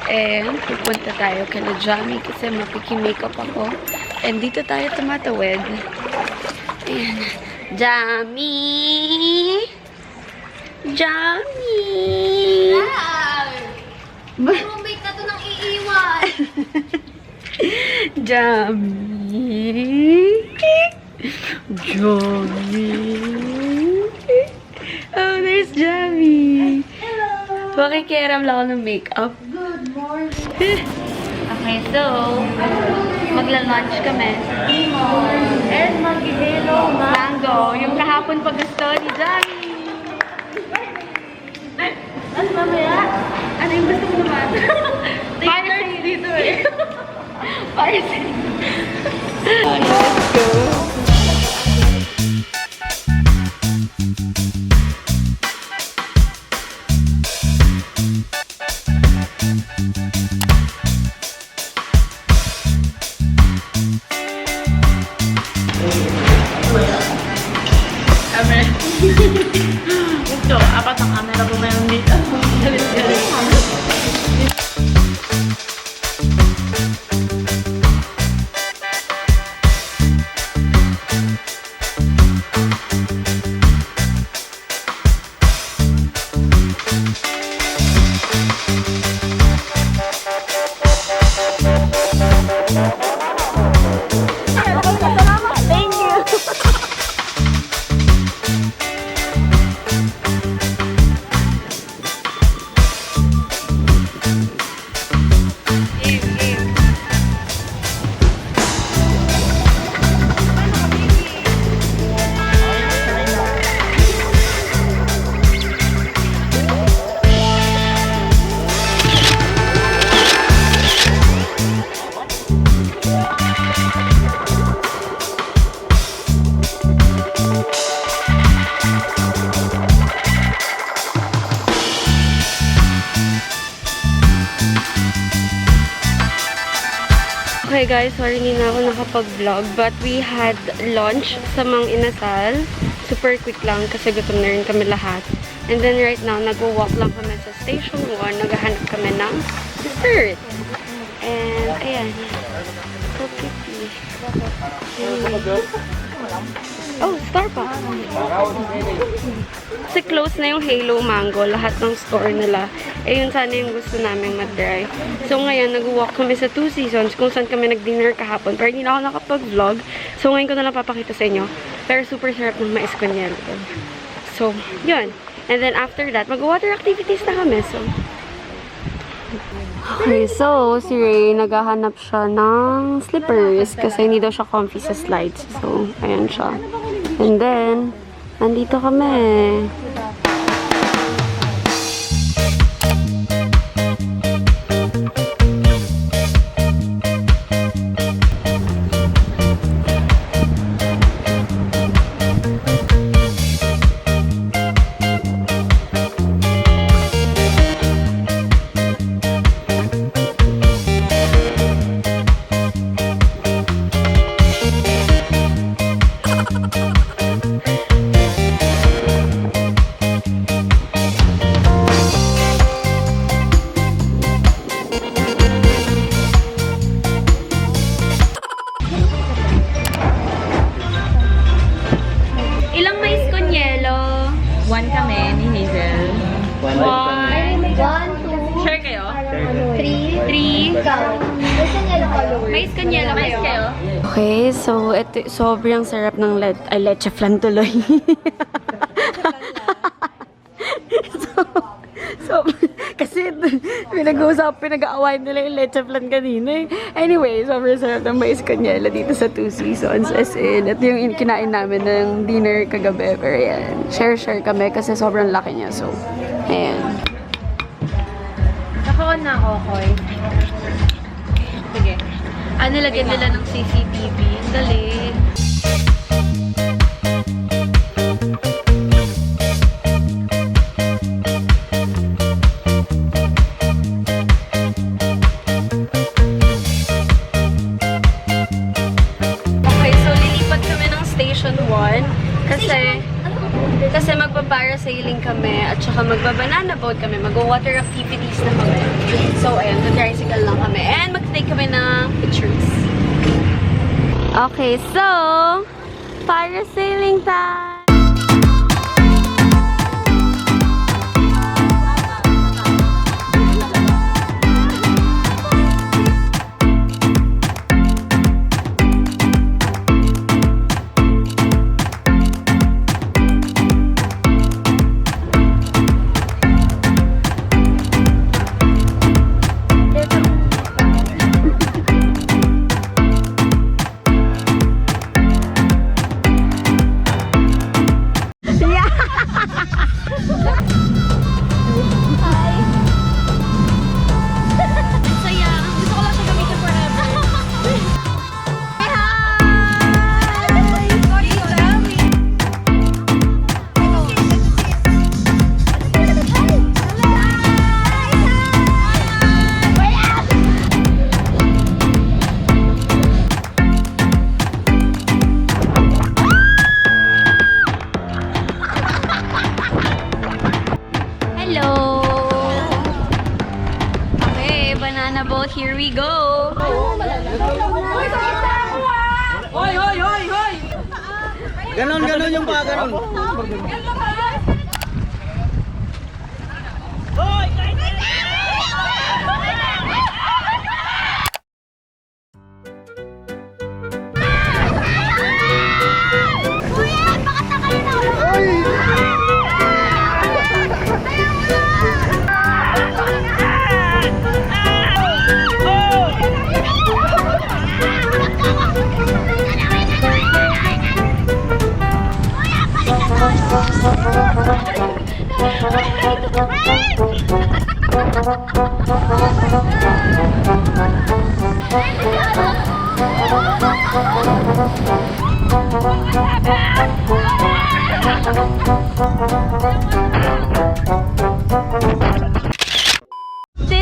And pupunta tayo kala Jamie kasi mapiki-makeup ako. And dito tayo tumatawid. Ayan. Jamie! Jamie! Roommate na to nang iiwan. Jamie! Jamie! Oh, there's Jamie! Hello! Makikiaram lang ako ng makeup. Good morning. Okay, so, magla-lunch kami. And mag-hello, Mango, yung kahapon pa gusto ni Jamie. Ano mamaya? Ano yung gusto mo naman? Parsley dito eh. Parsley. Let's go. Ito, apat ang camera ko meron dito. Thank you. Okay guys, sorry hindi na ako nakapag-vlog but we had lunch sa Mang Inasal. Super quick lang kasi gutom na rin kami lahat. And then right now, nag-walk lang kami sa Station 1. Naghahanap kami ng dessert. And ayan. So pretty. Oh, Starbucks. Kasi close na yung Halo Mango. Lahat ng store nila. Eh, yun sana yung gusto namin mag-try. So, ngayon, nag-walk kami sa Two Seasons kung saan kami nag-dinner kahapon. Pero hindi na ako nakapag-vlog. So, ngayon ko na lang papakita sa inyo. Pero super sarap ng mais con hielo. So, yun. And then, after that, mag-water activities na kami. So, okay, so, si Ray, naghahanap siya ng slippers kasi hindi daw siya comfy sa slides. So, ayan siya. And then, nandito kami. Ilang mais con hielo? One kami ni Hazel. One. 1, 2, Share kayo? 3. 3. Mais con hielo kayo. Okay, so ito, sobrang sarap ng leche flan tuloy. so, kasi pinag-aawain nila yung leche flan kanina eh. Anyway, sobrang sarap ng mais con hielo dito sa Two Seasons. As in, ito yung kinain namin ng dinner kagabi. Pero yan, share kami kasi sobrang laki niya. So, ayan. Naka-on na ako, Koy. Sige. Lagyan nila ng CCTV. Dali. Okay, so lilipat kami ng Station 1 kasi magpa-parasailing kami at saka magba-banana boat kami. Mag-water activities na kami. So, ayun, tricycle lang kami. And mag-take kami ng pictures. Okay, so, parasailing time! Here we go! Hoy, hoy, hoy, hoy! Ganon, ganon yung pa, ganon.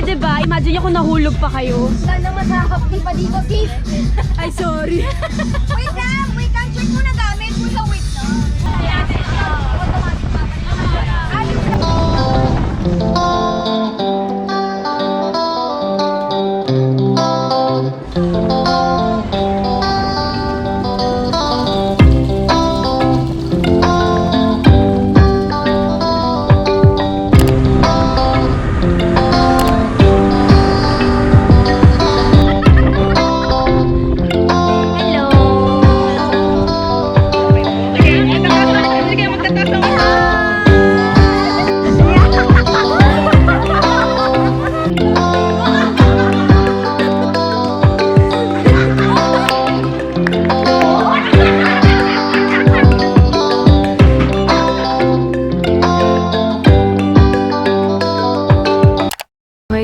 Diba? Imagine nyo kung nahulog pa kayo. Sana masakap din pa dito, sis. Ay, sorry. Wait lang, wait lang. Check mo na gamit. Pusa, wait lang. Automatic pa.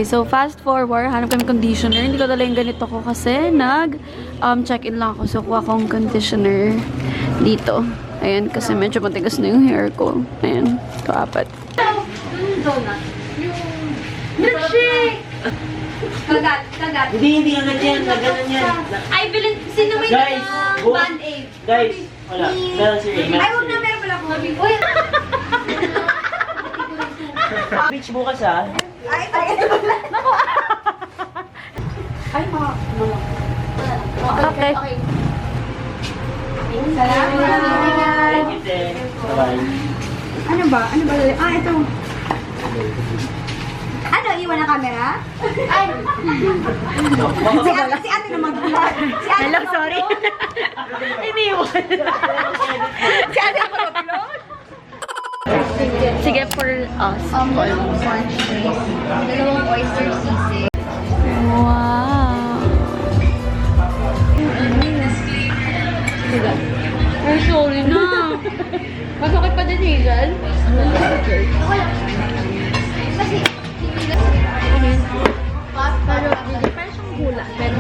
So, fast forward, hanap kami conditioner. Hindi ko dala yung ganito ko kasi check-in lang ako. So, kuha akong conditioner dito. Ayan, kasi medyo matigas na yung hair ko. Ayan, kaapat. Milkshake! Kagat. Hindi agad yan, naganan yan. Ay, bilin, sino may Guys, go. band-aid? Guys, wala. Ganon si Ray. Ay, huwag na, meron pala ako. Uy! Beach bukas ah. Ay, naku. Ay, mga. Okay. Salamat. Thank you, Ted. Bye-bye. Ano ba? Ah, ito. Ano, iwan ang camera? Ay! si ate na mag-vlog. Si ate Hello, sorry. Iniwan. Si ate na mag-vlog. Sige, for us. Dalawang orange cheese. Dalawang oyster sisig. Wow. Ay, sorry na. Masakit pa din, Hazel. Kasi, Pero, parang siyang hula. Pero,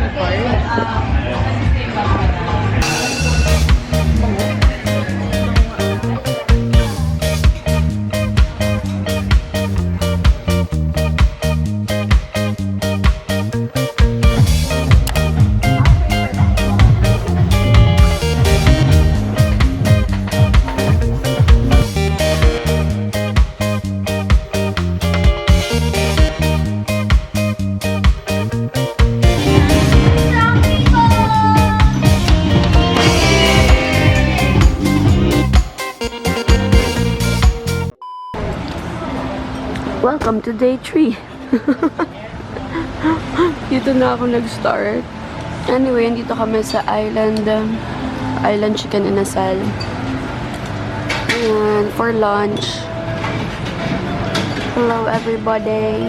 welcome to day 3. Dito na ako nag-start. Anyway, dito kami sa Island Chicken Inasal. Ayan, for lunch. Hello everybody.